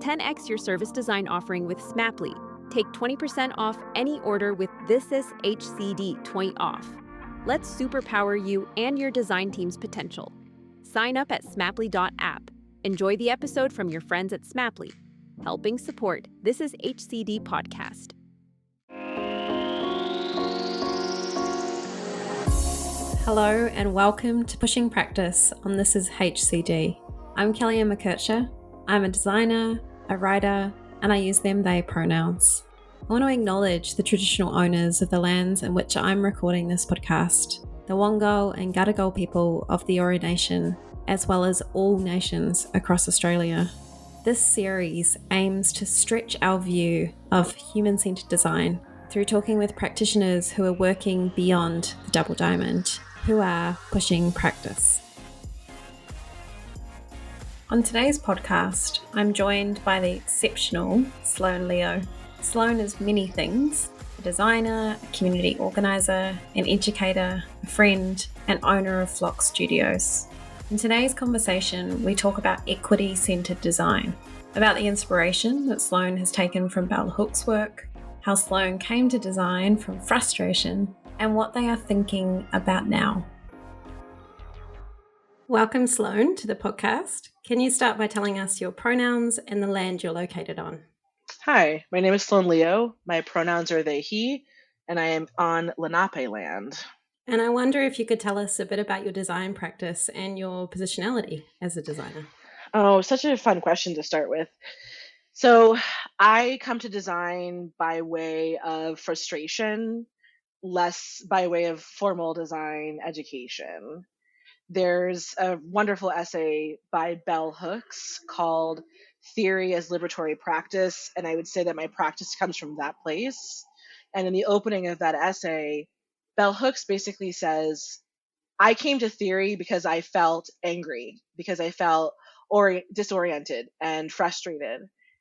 10x your service design offering with Smaply. Take 20% off any order with This Is HCD 20 off. Let's superpower you and your design team's potential. Sign up at smaply.app. Enjoy the episode from your friends at Smaply, helping support This Is HCD podcast. Hello and welcome to Pushing Practice on This Is HCD. I'm Kelly Ann McKercher. I'm a designer, a writer, and I use them, they pronouns. I want to acknowledge the traditional owners of the lands in which I'm recording this podcast, the Wongal and Gadigal people of the Eora Nation, as well as all nations across Australia. This series aims to stretch our view of human-centered design through talking with practitioners who are working beyond the double diamond, who are pushing practice. On today's podcast, I'm joined by the exceptional Sloan Leo. Sloan is many things: a designer, a community organiser, an educator, a friend, and owner of Flox Studios. In today's conversation, we talk about equity-centred design, about the inspiration that Sloan has taken from Bell Hook's work, how Sloan came to design from frustration, and what they are thinking about now. Welcome, Sloan, to the podcast. Can you start by telling us your pronouns and the land you're located on? Hi, my name is Sloan Leo. My pronouns are they, he, and I am on Lenape land. And I wonder if you could tell us a bit about your design practice and your positionality as a designer. Oh, such a fun question to start with. So I come to design by way of frustration, less by way of formal design education. There's a wonderful essay by Bell Hooks called Theory as Liberatory Practice, and I would say that my practice comes from that place. And in the opening of that essay, Bell Hooks basically says, I came to theory because I felt angry, because I felt disoriented and frustrated.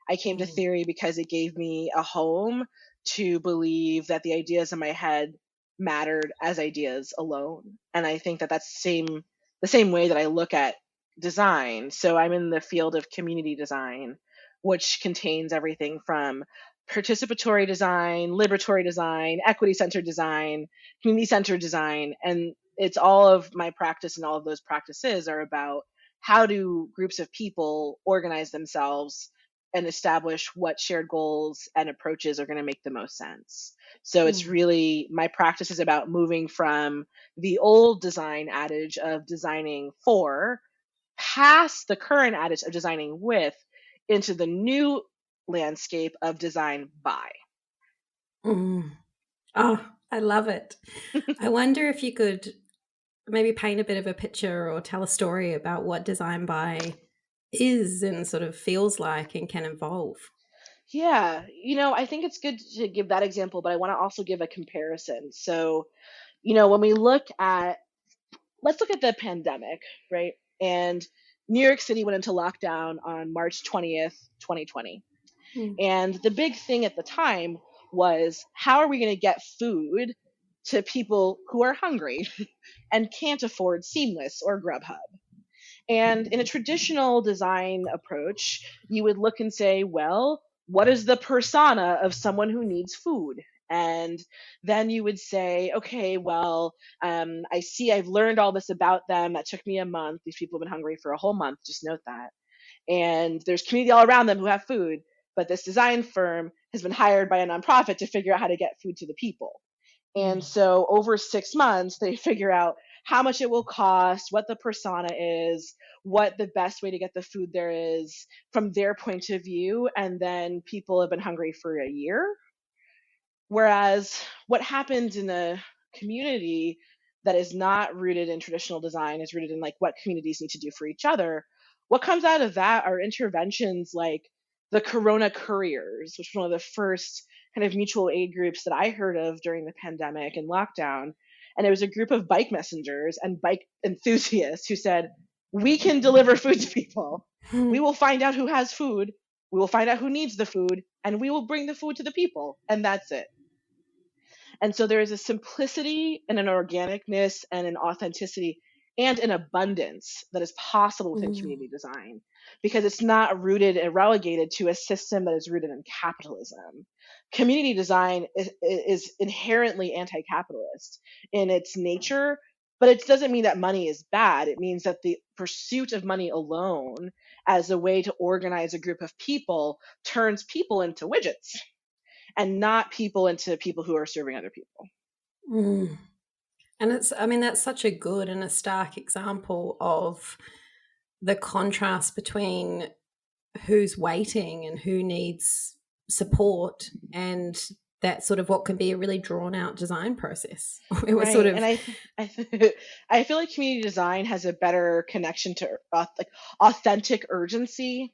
I came to theory because it gave me a home to believe that the ideas in my head mattered as ideas alone. And I think that that's the same way that I look at design. So I'm in the field of community design, which contains everything from participatory design, liberatory design, equity-centered design, community-centered design. And it's all of my practice, and all of those practices are about how do groups of people organize themselves and establish what shared goals and approaches are going to make the most sense. So it's really, my practice is about moving from the old design adage of designing for, past the current adage of designing with, into the new landscape of design by. Oh, I love it. I wonder if you could maybe paint a bit of a picture or tell a story about what design by is and sort of feels like and can evolve. Yeah, I think it's good to give that example, but I want to also give a comparison. So, when we let's look at the pandemic, right? And New York City went into lockdown on March 20th, 2020. And the big thing at the time was, how are we going to get food to people who are hungry and can't afford Seamless or Grubhub? And in a traditional design approach, you would look and say, well, what is the persona of someone who needs food? And then you would say, okay, well, I see I've learned all this about them. That took me a month. These people have been hungry for a whole month. Just note that. And there's community all around them who have food. But this design firm has been hired by a nonprofit to figure out how to get food to the people. And so over 6 months, they figure out how much it will cost, what the persona is, what the best way to get the food there is from their point of view. And then people have been hungry for a year. Whereas what happens in a community that is not rooted in traditional design, is rooted in like what communities need to do for each other. What comes out of that are interventions like the Corona Couriers, which was one of the first kind of mutual aid groups that I heard of during the pandemic and lockdown. And it was a group of bike messengers and bike enthusiasts who said, we can deliver food to people. We will find out who has food. We will find out who needs the food, and we will bring the food to the people. And that's it. And so there is a simplicity and an organicness and an authenticity and an abundance that is possible within Mm. community design, because it's not rooted and relegated to a system that is rooted in capitalism. Community design is inherently anti-capitalist in its nature, but it doesn't mean that money is bad. It means that the pursuit of money alone as a way to organize a group of people turns people into widgets and not people into people who are serving other people. Mm. And I mean, that's such a good and a stark example of the contrast between who's waiting and who needs support, and that sort of what can be a really drawn out design process. It was sort Right. of, And I feel like community design has a better connection to like authentic urgency.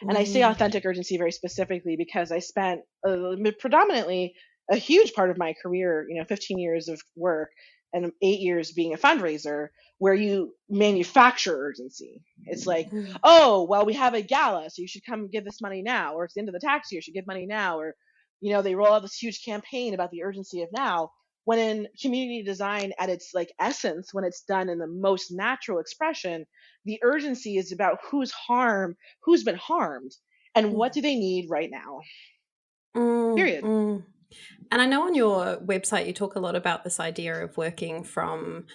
And I say mm, authentic urgency very specifically because I spent predominantly a huge part of my career, 15 years of work and 8 years being a fundraiser, where you manufacture urgency. It's like, mm, oh, well, we have a gala, so you should come give this money now, or it's the end of the tax year, you should give money now, or they roll out this huge campaign about the urgency of now. When in community design at its like essence, when it's done in the most natural expression, the urgency is about who's been harmed, and what do they need right now. mm, Period. mm. And I know on your website you talk a lot about this idea of working from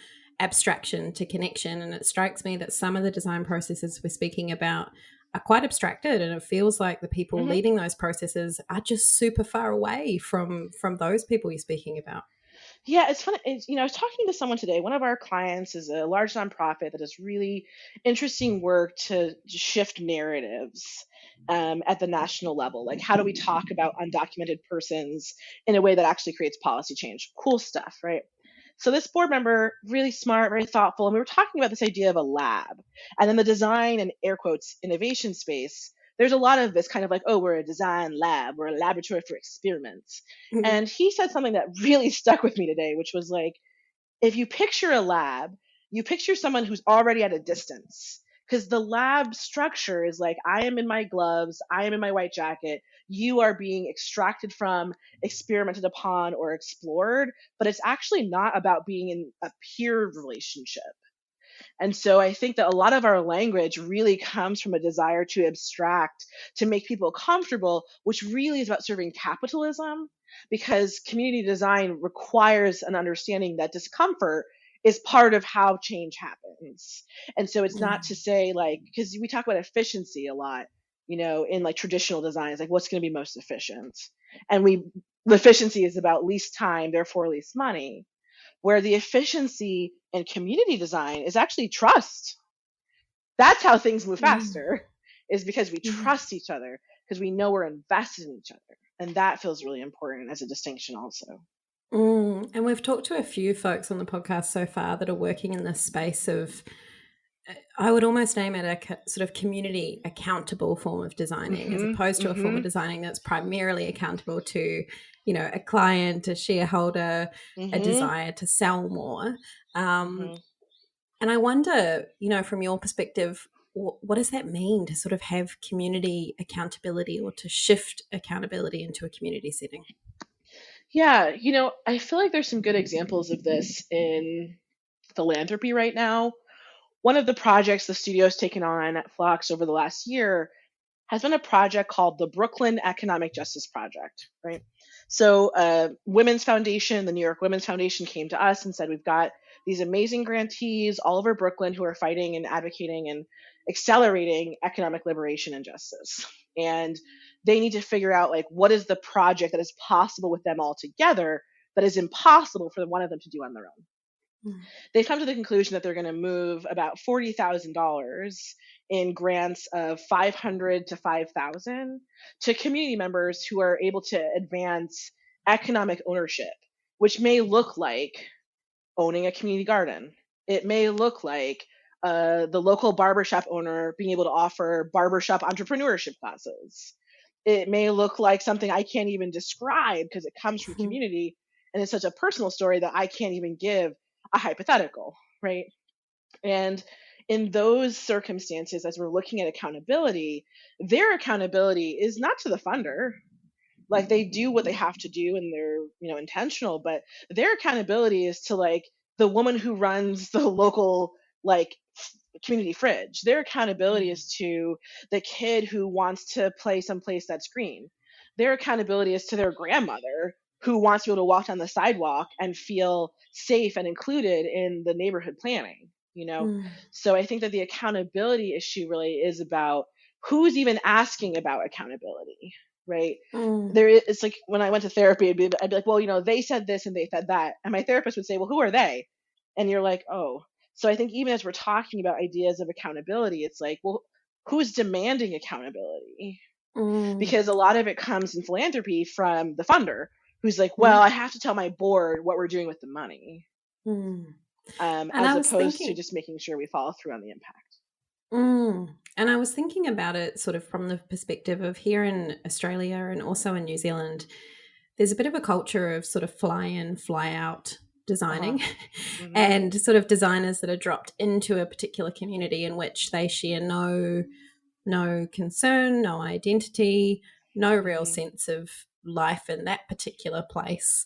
abstraction to connection. And it strikes me that some of the design processes we're speaking about are quite abstracted, and it feels like the people Hmm. leading those processes are just super far away from those people you're speaking about. Yeah, it's funny. I was talking to someone today. One of our clients is a large nonprofit that does really interesting work to shift narratives at the national level. Like, how do we talk about undocumented persons in a way that actually creates policy change? Cool stuff, right? So this board member, really smart, very thoughtful, and we were talking about this idea of a lab. And in the design and air quotes innovation space, there's a lot of this kind of like, oh, we're a design lab, we're a laboratory for experiments. Mhm. And he said something that really stuck with me today, which was like, if you picture a lab, you picture someone who's already at a distance. Because the lab structure is like, I am in my gloves, I am in my white jacket, you are being extracted from, experimented upon, or explored, but it's actually not about being in a peer relationship. And so I think that a lot of our language really comes from a desire to abstract, to make people comfortable, which really is about serving capitalism, because community design requires an understanding that discomfort is part of how change happens. And so it's not to say like, because we talk about efficiency a lot, in like traditional design, it's like what's going to be most efficient. And the efficiency is about least time, therefore least money, where the efficiency in community design is actually trust. That's how things move Mm, faster, is because we mm, trust each other, because we know we're invested in each other. And that feels really important as a distinction also. And we've talked to a few folks on the podcast so far that are working in this space of, I would almost name it a sort of community accountable form of designing, as Mhm. opposed to a form of Mhm. designing that's primarily accountable to, a client, a shareholder, a Mhm. desire to sell more. Um, Mhm. and I wonder, from your perspective, what does that mean to sort of have community accountability or to shift accountability into a community setting? Yeah, I feel like there's some good examples of this in philanthropy right now. One of the projects the studio's taken on at Flox over the last year has been a project called the Brooklyn Economic Justice Project, right? So, Women's Foundation, the New York Women's Foundation came to us and said, we've got these amazing grantees all over Brooklyn who are fighting and advocating and accelerating economic liberation and justice. And they need to figure out, like, what is the project that is possible with them all together that is impossible for one of them to do on their own. Mm, They've come to the conclusion that they're going to move about $40,000 in grants of 500 to 5,000 to community members who are able to advance economic ownership, which may look like owning a community garden. It may look like the local barbershop owner being able to offer barbershop entrepreneurship classes. It may look like something I can't even describe because it comes from mm, community and it's such a personal story that I can't even give a hypothetical, right? And in those circumstances, as we're looking at accountability, their accountability is not to the funder. Like, they do what they have to do and they're, intentional, but their accountability is to like the woman who runs the local like community fridge. Their accountability is to the kid who wants to play someplace that's green. Their accountability is to their grandmother who wants to be able to walk down the sidewalk and feel safe and included in the neighborhood planning, you know? Mm. So I think that the accountability issue really is about who's even asking about accountability, right? Mm. It's like when I went to therapy, I'd be like, well, you know, they said this and they said that. And my therapist would say, well, who are they? And you're like, oh. So I think even as we're talking about ideas of accountability, it's like, well, who's demanding accountability? Mm. Because a lot of it comes in philanthropy from the funder who's like, well, Mm. I have to tell my board what we're doing with the money, Mm. And as I was opposed to thinking, just making sure we follow through on the impact. and I was thinking about it sort of from the perspective of here in Australia and also in New Zealand, there's a bit of a culture of sort of fly in, fly out designing Mm-hmm. and sort of designers that are dropped into a particular community in which they share no concern, no identity, no real Mm-hmm. sense of life in that particular place.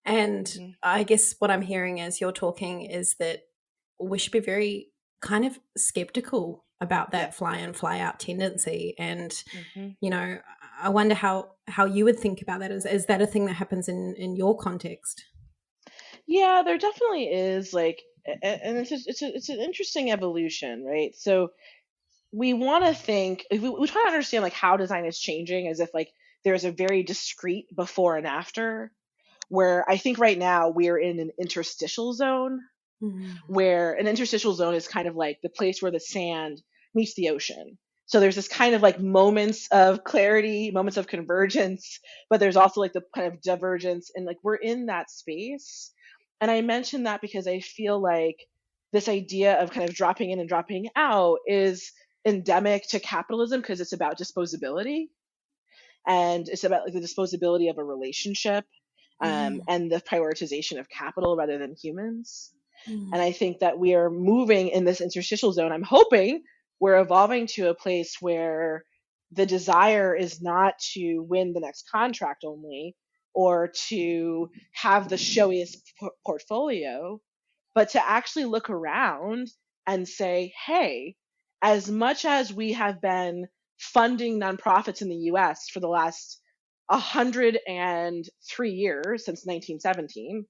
And Mm-hmm. I guess what I'm hearing as you're talking is that we should be very kind of skeptical about that Yeah. fly in, fly out tendency. And, Mm-hmm. you know, I wonder how you would think about that. Is that a thing that happens in your context? Yeah, there definitely is, like, and it's an interesting evolution, right? So we want to think, we try to understand like how design is changing as if like there's a very discrete before and after, where I think right now we're in an interstitial zone, Mm. where an interstitial zone is kind of like the place where the sand meets the ocean. So there's this kind of like moments of clarity, moments of convergence, but there's also like the kind of divergence, and like we're in that space. And I mention that because I feel like this idea of kind of dropping in and dropping out is endemic to capitalism because it's about disposability, and it's about like the disposability of a relationship, Mm. and the prioritization of capital rather than humans. And Mm. I think that we are moving in this interstitial zone. I'm hoping we're evolving to a place where the desire is not to win the next contract only or to have the showiest portfolio, but to actually look around and say, hey, as much as we have been funding nonprofits in the US for the last 103 years since 1917,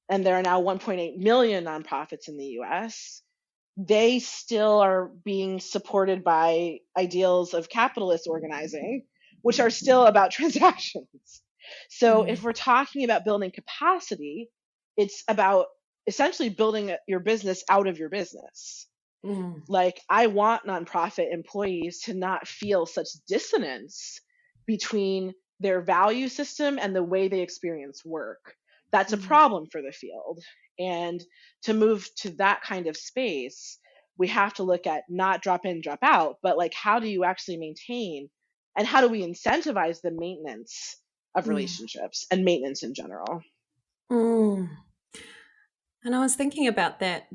and there are now 1.8 million nonprofits in the US, they still are being supported by ideals of capitalist organizing, which are still about transactions. So Mm. if we're talking about building capacity, it's about essentially building your business out of your business. Mm. Like, I want nonprofit employees to not feel such dissonance between their value system and the way they experience work. That's a Mm. problem for the field. And to move to that kind of space, we have to look at not drop in, drop out, but like, how do you actually maintain and how do we incentivize the maintenance of Mm. relationships and maintenance in general? Mm. And I was thinking about that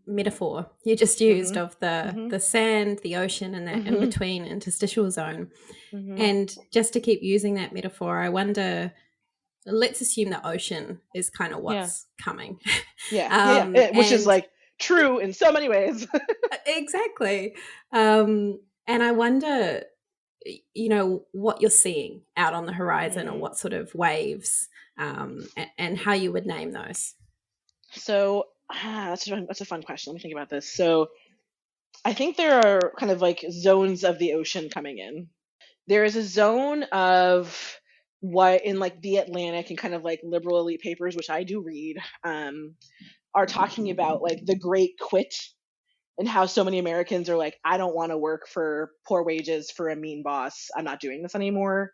metaphor you just used Hmm. of the Hmm. the sand, the ocean, and that in Hmm. between interstitial zone. Hmm. And just to keep using that metaphor, I wonder. Let's assume the ocean is kind of Yeah. what's coming, Yeah. Yeah. Yeah. Which is and like true in so many ways. exactly. And I wonder, what you're seeing out on the horizon, or Mm. what sort of waves, and how you would name those. So that's a fun question. Let me think about this. So I think there are kind of like zones of the ocean coming in. There is a zone of what in like the Atlantic and kind of like liberal elite papers, which I do read, are talking about like the great quit and how so many Americans are like, I don't want to work for poor wages for a mean boss. I'm not doing this anymore.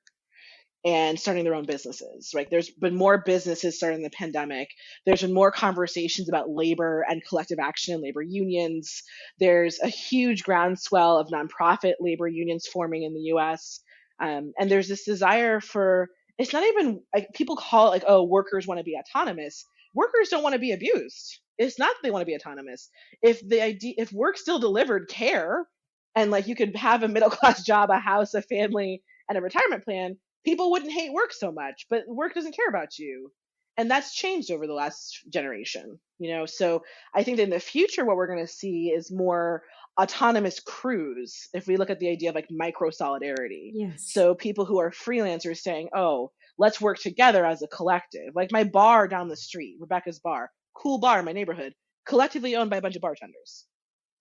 And starting their own businesses, right? There's been more businesses starting the pandemic. There's been more conversations about labor and collective action and labor unions. There's a huge groundswell of nonprofit labor unions forming in the US. And there's this desire for, it's not even like people call it like, oh, workers want to be autonomous. Workers don't want to be abused. It's not that they want to be autonomous. If work still delivered care and like you could have a middle class job, a house, a family, and a retirement plan, people wouldn't hate work so much, but work doesn't care about you. And that's changed over the last generation. So I think that in the future, what we're going to see is more autonomous crews. If we look at the idea of like micro solidarity. Yes. So people who are freelancers saying, oh, let's work together as a collective. Like my bar down the street, Rebecca's Bar, cool bar in my neighborhood, collectively owned by a bunch of bartenders,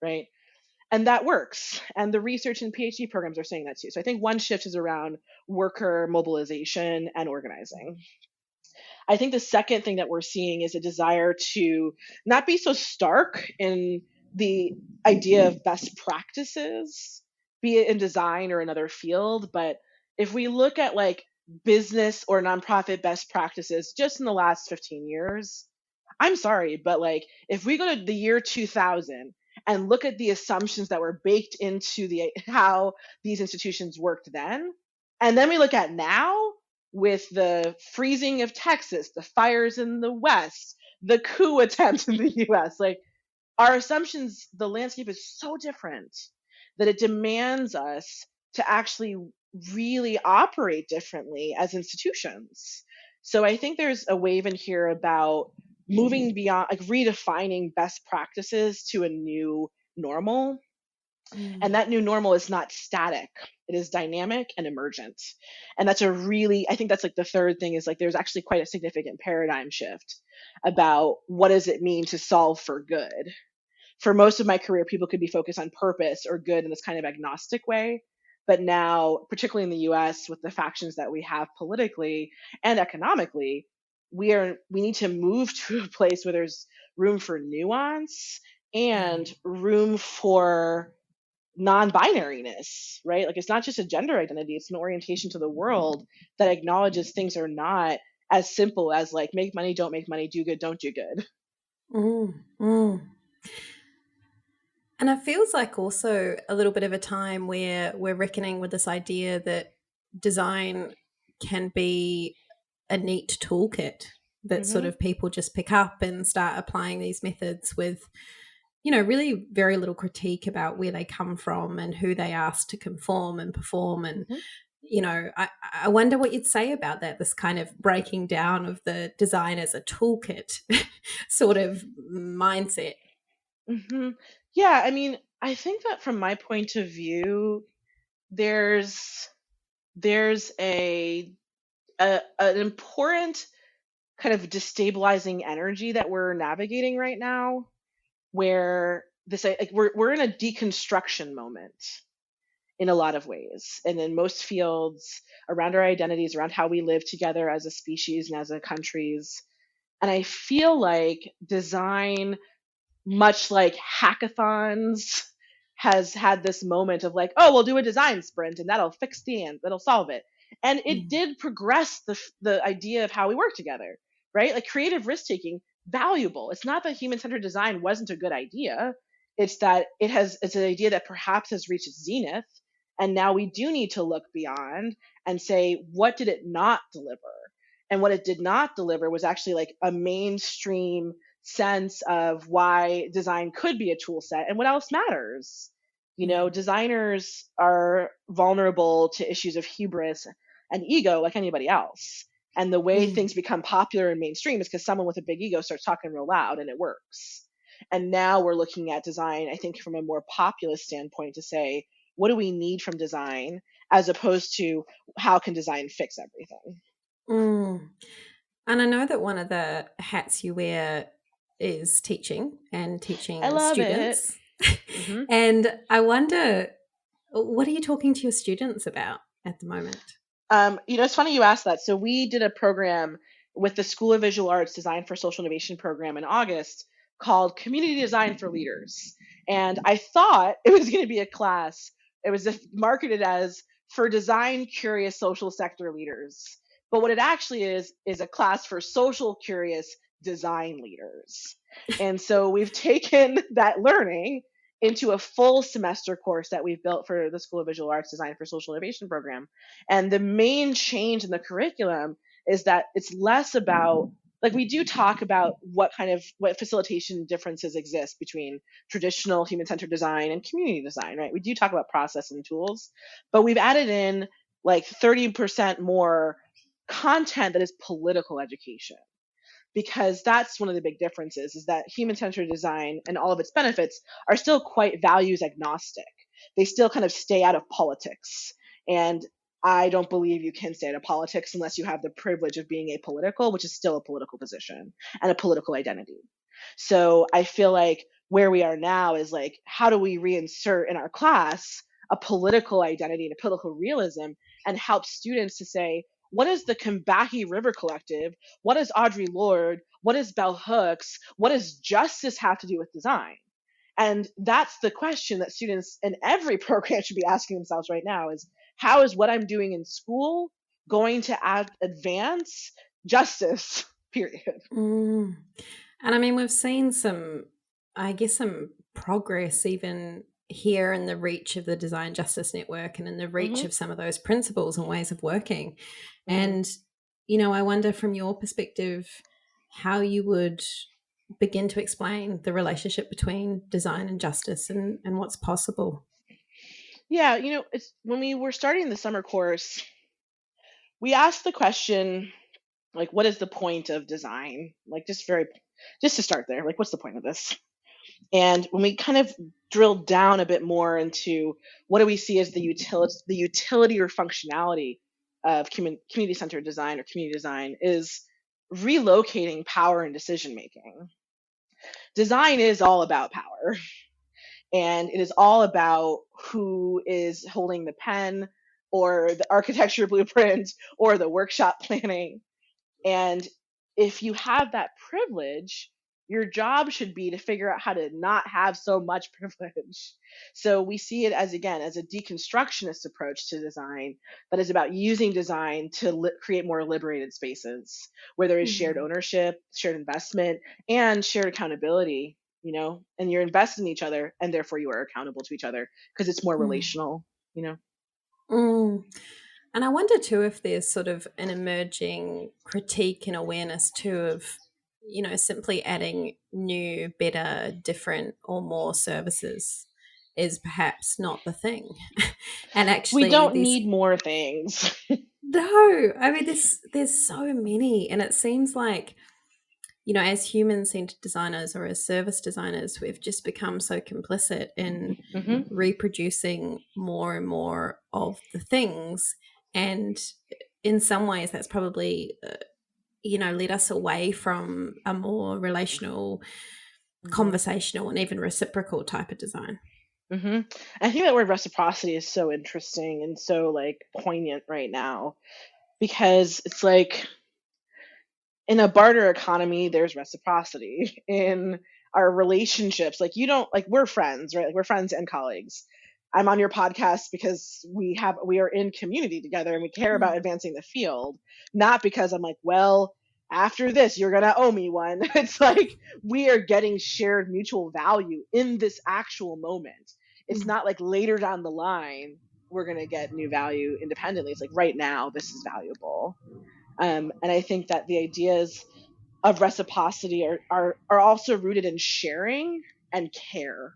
right? And that works. And the research and PhD programs are saying that too. So I think one shift is around worker mobilization and organizing. I think the second thing that we're seeing is a desire to not be so stark in the idea of best practices, be it in design or another field. But if we look at like business or nonprofit best practices just in the last 15 years, I'm sorry, but like if we go to the year 2000 and look at the assumptions that were baked into the how these institutions worked then, and then we look at now with the freezing of Texas, the fires in the West, the coup attempt in the US, like our assumptions, the landscape is so different that it demands us to actually really operate differently as institutions. So I think there's a wave in here about moving beyond, like redefining best practices to a new normal. And that new normal is not static. It is dynamic and emergent. And that's I think that's like the third thing is like there's actually quite a significant paradigm shift about what does it mean to solve for good. For most of my career, people could be focused on purpose or good in this kind of agnostic way. But now, particularly in the US, with the factions that we have politically and economically, we need to move to a place where there's room for nuance and room for non-binariness, right? Like it's not just a gender identity, it's an orientation to the world that acknowledges things are not as simple as like make money, don't make money, do good, don't do good. Mm, mm. And it feels like also a little bit of a time where we're reckoning with this idea that design can be a neat toolkit that sort of people just pick up and start applying these methods with, really very little critique about where they come from and who they ask to conform and perform. And, I wonder what you'd say about that, this kind of breaking down of the design as a toolkit sort of mindset. Mm-hmm. Yeah, I mean, I think that from my point of view, there's an important kind of destabilizing energy that we're navigating right now, where this like we're in a deconstruction moment in a lot of ways, and in most fields around our identities, around how we live together as a species and as a countries. And I feel like design, much like hackathons, has had this moment of like, oh, we'll do a design sprint and that'll solve it. And it did progress the idea of how we work together, right? Like creative risk taking, valuable. It's not that human centered design wasn't a good idea. It's that it's an idea that perhaps has reached its zenith. And now we do need to look beyond and say, what did it not deliver? And what it did not deliver was actually like a mainstream sense of why design could be a tool set and what else matters. Designers are vulnerable to issues of hubris and ego like anybody else. And the way things become popular and mainstream is because someone with a big ego starts talking real loud and it works. And now we're looking at design, I think, from a more populist standpoint to say, what do we need from design as opposed to how can design fix everything? And I know that one of the hats you wear is teaching and teaching I love students. It. And I wonder, what are you talking to your students about at the moment? It's funny you asked that. So we did a program with the School of Visual Arts Design for Social Innovation program in August called Community Design for Leaders. And I thought it was going to be a class. It was marketed as for design curious social sector leaders. But what it actually is a class for social curious design leaders. And so we've taken that learning into a full semester course that we've built for the School of Visual Arts Design for Social Innovation program. And the main change in the curriculum is that it's less about, like, we do talk about what facilitation differences exist between traditional human-centered design and community design, right? We do talk about process and tools, but we've added in like 30% more content that is political education. because that's one of the big differences, is that human-centered design and all of its benefits are still quite values agnostic. They still kind of stay out of politics. And I don't believe you can stay out of politics unless you have the privilege of being apolitical, which is still a political position and a political identity. So I feel like where we are now is like, how do we reinsert in our class a political identity and a political realism and help students to say, what is the Combahee River Collective? What is Audre Lorde? What is Bell Hooks? What does justice have to do with design? And that's the question that students in every program should be asking themselves right now, is how is what I'm doing in school going to advance justice, period? Mm. And I mean, we've seen some progress even here in the reach of the Design Justice Network and in the reach of some of those principles and ways of working. And, I wonder from your perspective how you would begin to explain the relationship between design and justice and what's possible. Yeah, it's when we were starting the summer course, we asked the question, like, what is the point of design? Like, just to start there, like, what's the point of this? And when we kind of drilled down a bit more into what do we see as the utility or functionality of community-centered design or community design, is relocating power and decision making. Design is all about power, and it is all about who is holding the pen or the architecture blueprint or the workshop planning. And if you have that privilege, your job should be to figure out how to not have so much privilege. So we see it as, again, as a deconstructionist approach to design, but it's about using design to create more liberated spaces where there is shared ownership, shared investment, and shared accountability, and you're invested in each other, and therefore you are accountable to each other because it's more relational, And I wonder too if there's sort of an emerging critique and awareness too of, simply adding new, better, different, or more services is perhaps not the thing. And actually, we don't need more things. No, I mean, there's so many, and it seems like, as human-centered designers or as service designers, we've just become so complicit in reproducing more and more of the things. And in some ways, that's probably, led us away from a more relational, conversational, and even reciprocal type of design. I think that word reciprocity is so interesting and so like poignant right now, because it's like in a barter economy, there's reciprocity in our relationships. Like, we're friends, right? Like, we're friends and colleagues. I'm on your podcast because we are in community together and we care about advancing the field, not because I'm like, well, after this, you're going to owe me one. It's like we are getting shared mutual value in this actual moment. It's not like later down the line, we're going to get new value independently. It's like right now, this is valuable. And I think that the ideas of reciprocity are also rooted in sharing and care.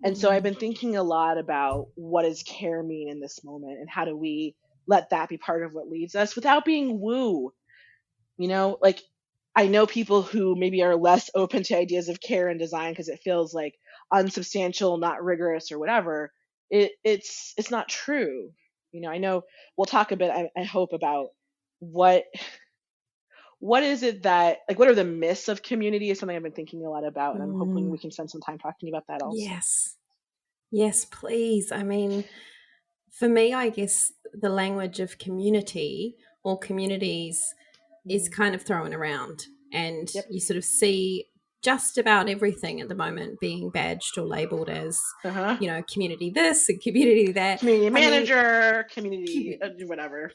And so I've been thinking a lot about what does care mean in this moment, and how do we let that be part of what leads us without being woo. Like, I know people who maybe are less open to ideas of care and design because it feels like unsubstantial, not rigorous, or whatever. It's not true. I know we'll talk a bit, I hope, about what is it that, like, what are the myths of community is something I've been thinking a lot about, and I'm hoping we can spend some time talking about that also. Yes, please. I mean, for me, I guess the language of community or communities is kind of thrown around, and you sort of see just about everything at the moment being badged or labeled as, community this and community that. Community manager, community whatever.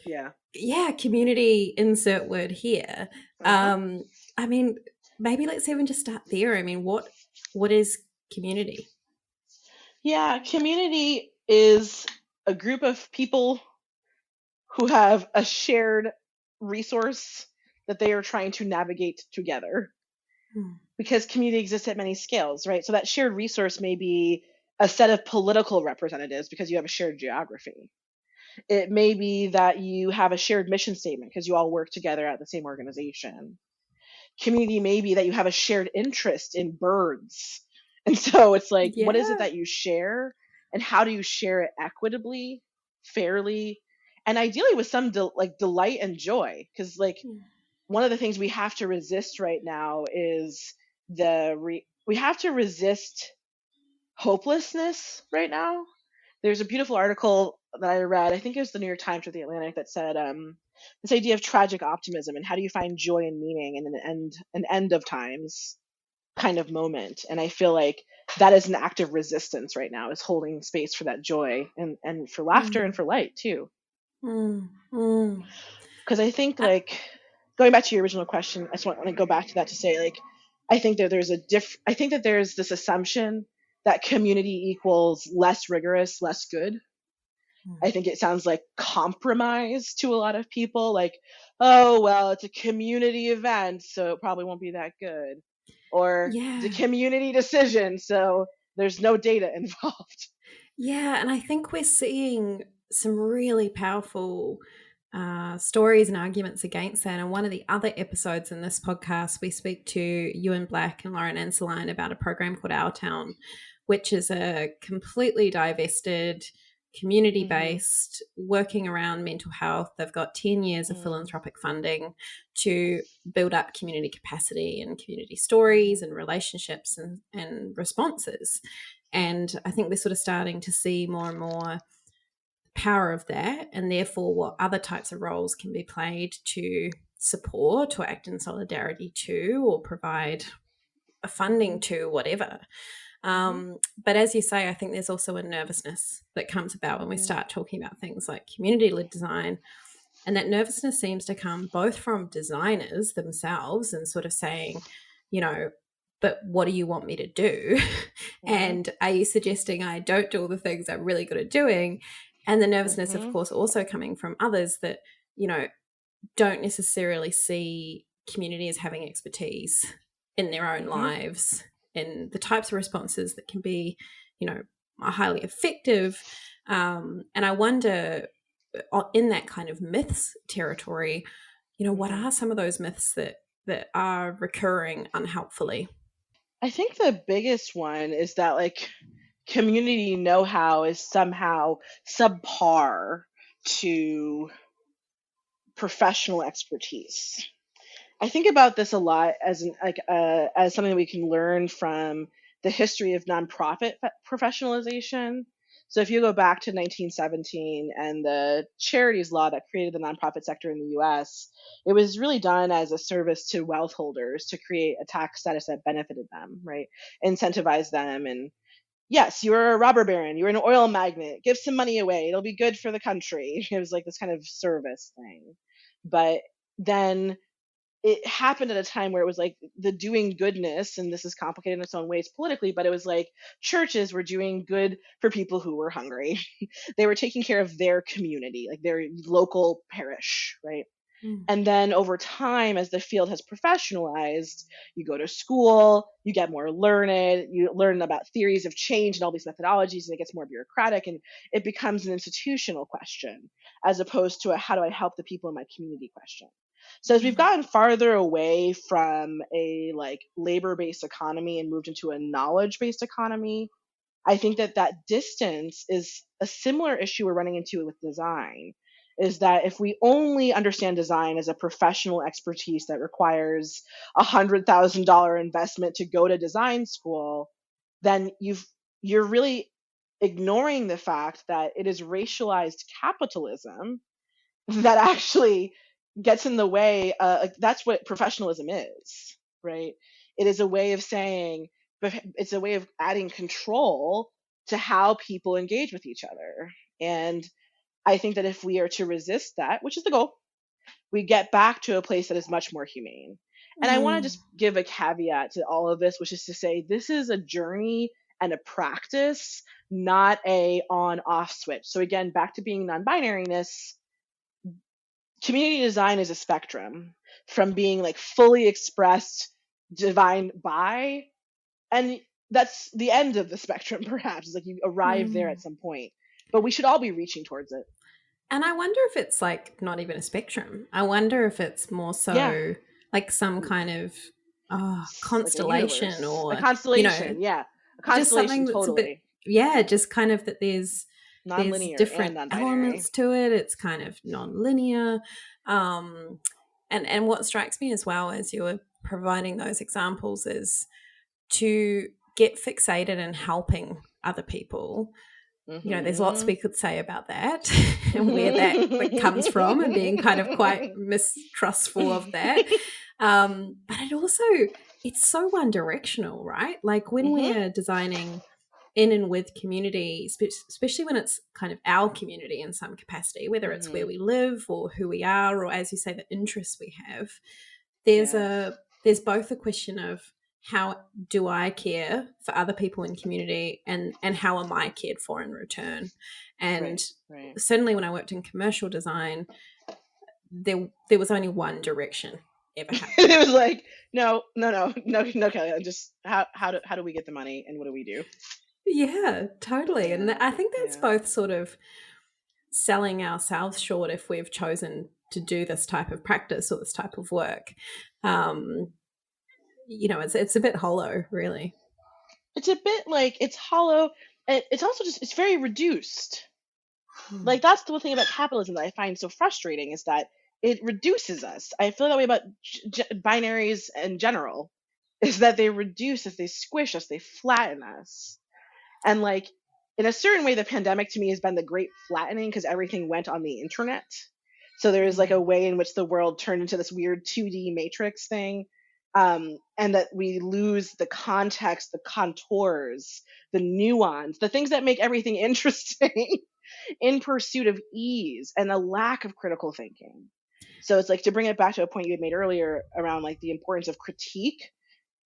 Yeah, community insert word here. I mean, maybe let's even just start there. I mean, what is community? Yeah, community is a group of people who have a shared resource that they are trying to navigate together. Because community exists at many scales, right? So that shared resource may be a set of political representatives because you have a shared geography. It may be that you have a shared mission statement because you all work together at the same organization. community may be that you have a shared interest in birds. And so it's like, what is it Yeah. that you share, and how do you share it equitably, fairly, and ideally with some like delight and joy? Because like one of the things we have to resist right now is we have to resist hopelessness right now. There's a beautiful article that I read, I think it was the New York Times or the Atlantic, that said this idea of tragic optimism and how do you find joy and meaning in an end of times kind of moment. And I feel like that is an act of resistance right now, is holding space for that joy and for laughter and for light too. Mm. Mm. Because I think Uh, like going back to your original question, I just want to go back to that to say like I think that I think that there's this assumption that community equals less rigorous, less good. I think it sounds like compromise to a lot of people, like, oh, well, it's a community event, so it probably won't be that good. Or it's a yeah. community decision, so there's no data involved. Yeah. And I think we're seeing some really powerful stories and arguments against that. And one of the other episodes in this podcast, we speak to Ewan Black and Lauren Anseline about a program called Our Town, which is a completely divested, community Mm-hmm. based, working around mental health. They've got 10 years of Mm-hmm. philanthropic funding to build up community capacity and community stories and relationships and responses. And I think we're sort of starting to see more and more power of that, and therefore what other types of roles can be played to support or act in solidarity to or provide a funding to whatever. Mm-hmm. But as you say, I think there's also a nervousness that comes about when we Mm-hmm. start talking about things like community-led design. And that nervousness seems to come both from designers themselves and sort of saying, but what do you want me to do? Mm-hmm. And are you suggesting I don't do all the things I'm really good at doing? And the nervousness, of Mm-hmm. course, also coming from others that, don't necessarily see community as having expertise in their own Mm-hmm. lives, in the types of responses that can be, highly effective. And I wonder, in that kind of myths territory, what Mm-hmm. are some of those myths that are recurring unhelpfully? I think the biggest one is that like community know-how is somehow subpar to professional expertise. I think about this a lot as as something we can learn from the history of nonprofit professionalization. So if you go back to 1917 and the charities law that created the nonprofit sector in the U.S., it was really done as a service to wealth holders to create a tax status that benefited them, right? Incentivize them, and yes, you're a robber baron, you're an oil magnate, give some money away, it'll be good for the country. It was like this kind of service thing. But then it happened at a time where it was like the doing goodness, and this is complicated in its own ways politically, but it was like churches were doing good for people who were hungry. They were taking care of their community, like their local parish, right? Mm. And then over time, as the field has professionalized, you go to school, you get more learned, you learn about theories of change and all these methodologies, and it gets more bureaucratic, and it becomes an institutional question as opposed to a how do I help the people in my community question. So as we've Mm. gotten farther away from a like labor-based economy and moved into a knowledge-based economy, I think that that distance is a similar issue we're running into with design, is that if we only understand design as a professional expertise that requires $100,000 investment to go to design school, then you're really ignoring the fact that it is racialized capitalism that actually gets in the way. Like, that's what professionalism is, right? It is a way of saying, but it's a way of adding control to how people engage with each other. And I think that if we are to resist that, which is the goal, we get back to a place that is much more humane. And I want to Mm. just give a caveat to all of this, which is to say this is a journey and a practice, not a on off switch. So again, back to being non-binariness, community design is a spectrum from being like fully expressed divine by, and that's the end of the spectrum. Perhaps it's like you arrive there at Mm. some point, but we should all be reaching towards it. And I wonder if it's like not even a spectrum. I wonder if it's more Yeah. so like some kind of Like a constellation, universe, a or constellation. Yeah, a just constellation. something that's a bit, Totally just kind of that there's non-linear and different non-binary. elements to it. It's kind of non-linear. And what strikes me as well as you were providing those examples is to get fixated in helping other people. There's lots we could say about that and where that comes from, and being kind of quite mistrustful of that. But it's so one directional, right? Like when we're designing in and with community, especially when it's kind of our community in some capacity, whether it's where we live or who we are, or as you say, the interests we have, there's both a question of how do I care for other people in community, and how am I cared for in return? And certainly when I worked in commercial design, there was only one direction ever happened. It was like, no, Kelly. Just how do we get the money, and what do we do? Yeah, totally. And I think that's both sort of selling ourselves short if we've chosen to do this type of practice or this type of work. It's a bit hollow, really. It's a bit like it's hollow. And it's also just, it's very reduced. Like that's the one thing about capitalism that I find so frustrating, is that it reduces us. I feel that way about binaries in general, is that they reduce us, they squish us, they flatten us. And like in a certain way, the pandemic to me has been the great flattening, because everything went on the internet. So there is like a way in which the world turned into this weird 2D matrix thing. And that we lose the context, the contours, the nuance, the things that make everything interesting in pursuit of ease and a lack of critical thinking. So it's like, to bring it back to a point you had made earlier around like the importance of critique.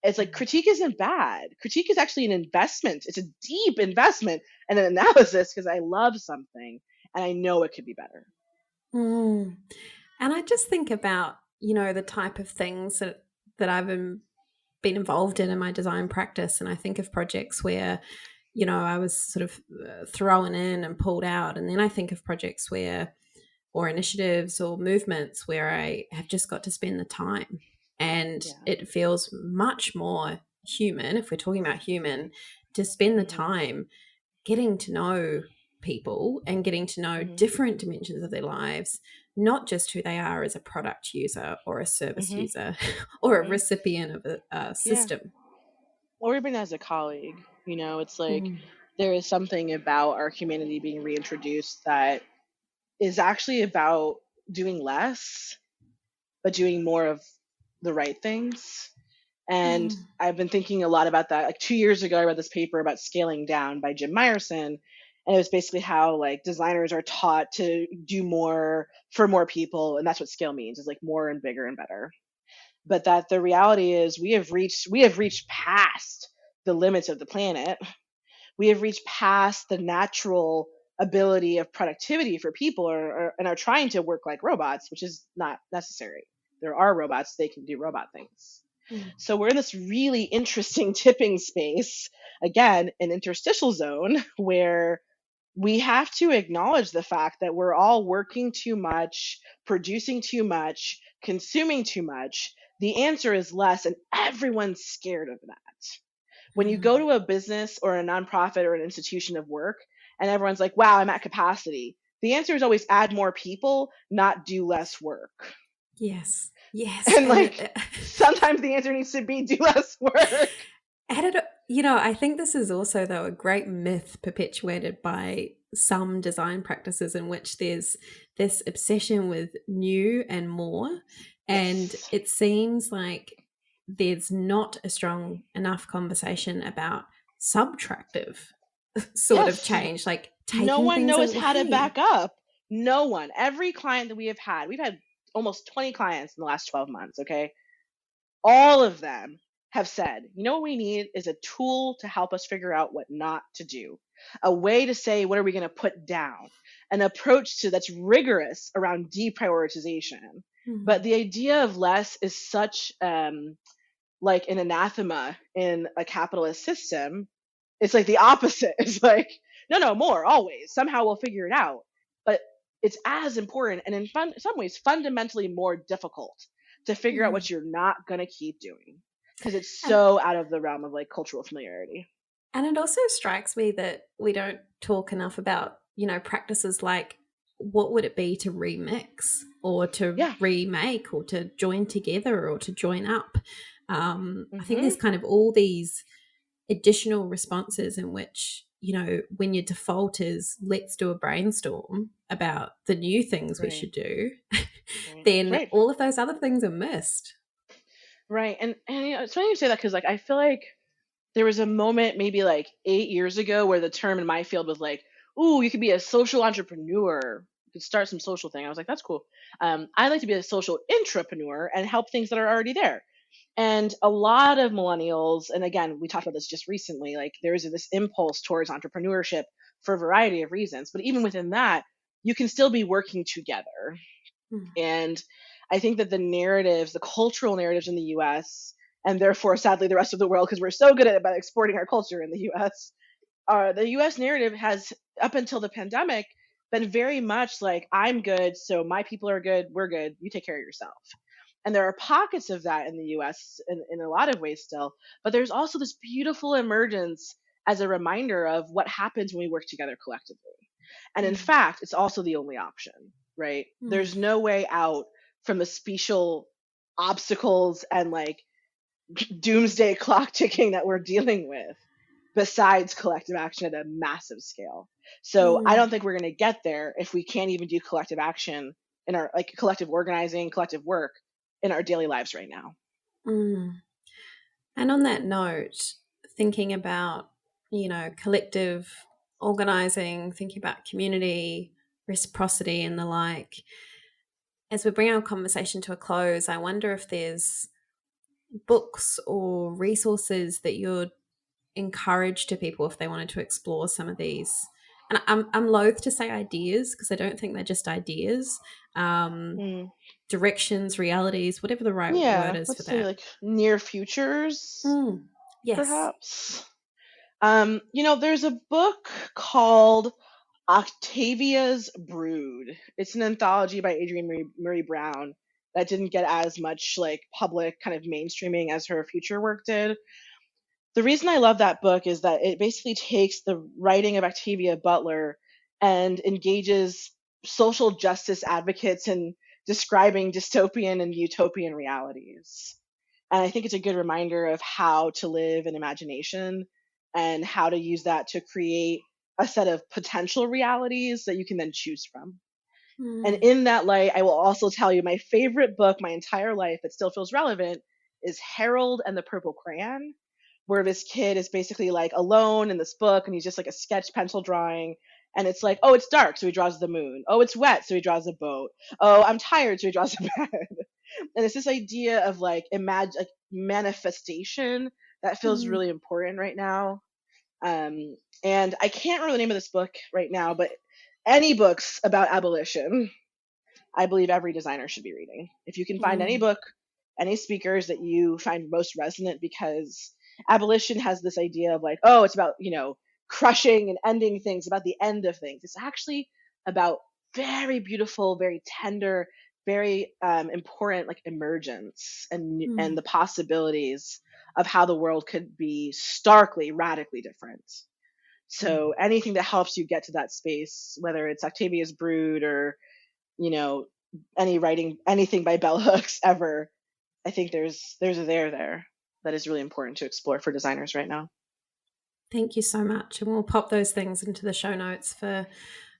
It's like critique isn't bad. Critique is actually an investment. It's a deep investment and an analysis, because I love something and I know it could be better. And I just think about, the type of things that I've been involved in my design practice. And I think of projects where, I was sort of thrown in and pulled out. And then I think of projects or initiatives or movements where I have just got to spend the time. And it feels much more human, if we're talking about human, to spend the time getting to know people and getting to know different dimensions of their lives, not just who they are as a product user or a service user or a recipient of a system. Or even as a colleague, it's like there is something about our humanity being reintroduced that is actually about doing less, but doing more of the right things. And I've been thinking a lot about that. Like 2 years ago, I read this paper about scaling down by Jim Myerson. And it was basically how like designers are taught to do more for more people. And that's what scale means, is like more and bigger and better. But that the reality is we have reached past the limits of the planet. We have reached past the natural ability of productivity for people, and are trying to work like robots, which is not necessary. There are robots, they can do robot things. So we're in this really interesting tipping space, again, an interstitial zone, where we have to acknowledge the fact that we're all working too much, producing too much, consuming too much. The answer is less, and everyone's scared of that. When you go to a business or a nonprofit or an institution of work, and everyone's like, wow, I'm at capacity, the answer is always add more people, not do less work. Yes. And like sometimes the answer needs to be do less work. I think this is also, though, a great myth perpetuated by some design practices, in which there's this obsession with new and more. And it seems like there's not a strong enough conversation about subtractive sort of change, like taking no one things knows away. how to back up. No one. Every client that we've had almost 20 clients in the last 12 months, okay? All of them have said, what we need is a tool to help us figure out what not to do, a way to say, what are we going to put down, an approach that's rigorous around deprioritization. But the idea of less is such like an anathema in a capitalist system. It's like the opposite. It's like, no, more, always. Somehow we'll figure it out. But it's as important, and in some ways fundamentally more difficult to figure out Mm. what you're not going to keep doing, because it's And so out of the realm of like cultural familiarity. and it also strikes me that we don't talk enough about, practices like what would it be to remix or to Yeah. remake or to join together or to join up. I think Hmm. there's kind of all these additional responses in which, when your default is let's do a brainstorm about the new things we Right. should do, Right. then Right. all of those other things are missed. Right. And it's funny you say that, because like I feel like there was a moment maybe like 8 years ago where the term in my field was like, "Ooh, you could be a social entrepreneur. You could start some social thing." I was like, "That's cool." I like to be a social intrapreneur and help things that are already there. And a lot of millennials, and again, we talked about this just recently, like there is this impulse towards entrepreneurship for a variety of reasons. But even within that, you can still be working together. Mm. And I think that the narratives, the cultural narratives in the US, and therefore sadly the rest of the world, because we're so good at about exporting our culture in the US, the US narrative has, up until the pandemic, been very much like, I'm good, so my people are good, we're good, you take care of yourself. And there are pockets of that in the US in a lot of ways still, but there's also this beautiful emergence as a reminder of what happens when we work together collectively. And in Mm. fact, it's also the only option, right? Mm. There's no way out from the special obstacles and like doomsday clock ticking that we're dealing with besides collective action at a massive scale. So I Mm. don't think we're going to get there if we can't even do collective action in our like collective organizing, collective work in our daily lives right now. Mm. And on that note, thinking about, collective organizing, thinking about community, reciprocity, and the like, as we bring our conversation to a close, I wonder if there's books or resources that you'd encourage to people if they wanted to explore some of these. And I'm loath to say ideas because I don't think they're just ideas. Um, Mm. Directions, realities, whatever the right word Yeah, is for let's say that. like near futures, Mm. Yes. perhaps. There's a book called Octavia's Brood. It's an anthology by Adrienne Murray Brown that didn't get as much like public kind of mainstreaming as her future work did. The reason I love that book is that it basically takes the writing of Octavia Butler and engages social justice advocates in describing dystopian and utopian realities. And I think it's a good reminder of how to live in imagination and how to use that to create a set of potential realities that you can then choose from. And Mm. in that light, I will also tell you my favorite book my entire life that still feels relevant is Harold and the Purple Crayon, where this kid is basically like alone in this book and he's just like a sketch pencil drawing. And it's like, oh, it's dark, so he draws the moon. Oh, it's wet, so he draws a boat. Oh, I'm tired, so he draws a bed. And it's this idea of like imagine like manifestation that feels Mm. really important right now. And I can't remember the name of this book right now, but any books about abolition, I believe every designer should be reading. If you can find any Mm. book, any speakers that you find most resonant, because abolition has this idea of like, oh, it's about, crushing and ending things, about the end of things. It's actually about very beautiful, very tender, very important like emergence and Mm. the possibilities of how the world could be starkly, radically different. Mm. So anything that helps you get to that space, whether it's Octavia's Brood or, you know, any writing, anything by Bell Hooks ever, I think there's a there that is really important to explore for designers right now. Thank you so much. And we'll pop those things into the show notes for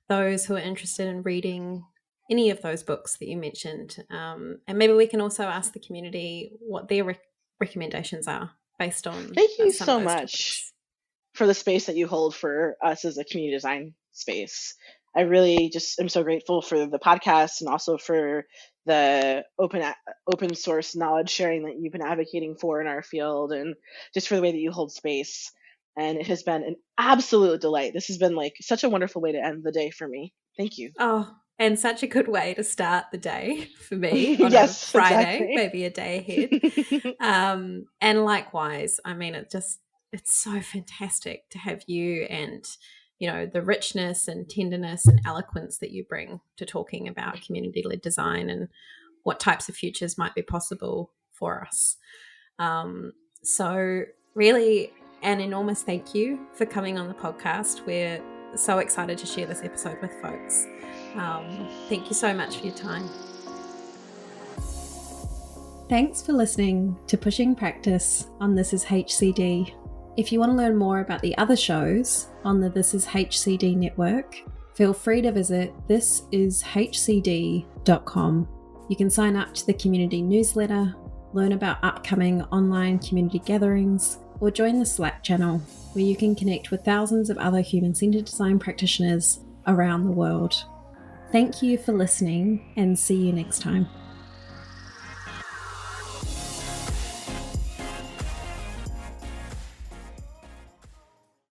those who are interested in reading any of those books that you mentioned. And maybe we can also ask the community what their recommendations are based on Thank you some of so those much topics. for the space that you hold for us as a community design space. I really just am so grateful for the podcast and also for the open source knowledge sharing that you've been advocating for in our field, and just for the way that you hold space. And it has been an absolute delight. This has been like such a wonderful way to end the day for me. Thank you. Oh, and such a good way to start the day for me on a Yes, Friday, exactly. maybe a day ahead. And likewise, I mean, it's so fantastic to have you and, the richness and tenderness and eloquence that you bring to talking about community-led design and what types of futures might be possible for us. So really an enormous thank you for coming on the podcast. We're so excited to share this episode with folks. Thank you so much for your time. Thanks for listening to Pushing Practice on This Is HCD. If you want to learn more about the other shows on the This Is HCD network, feel free to visit thisishcd.com. You can sign up to the community newsletter, learn about upcoming online community gatherings, or join the Slack channel where you can connect with thousands of other human-centered design practitioners around the world. Thank you for listening and see you next time.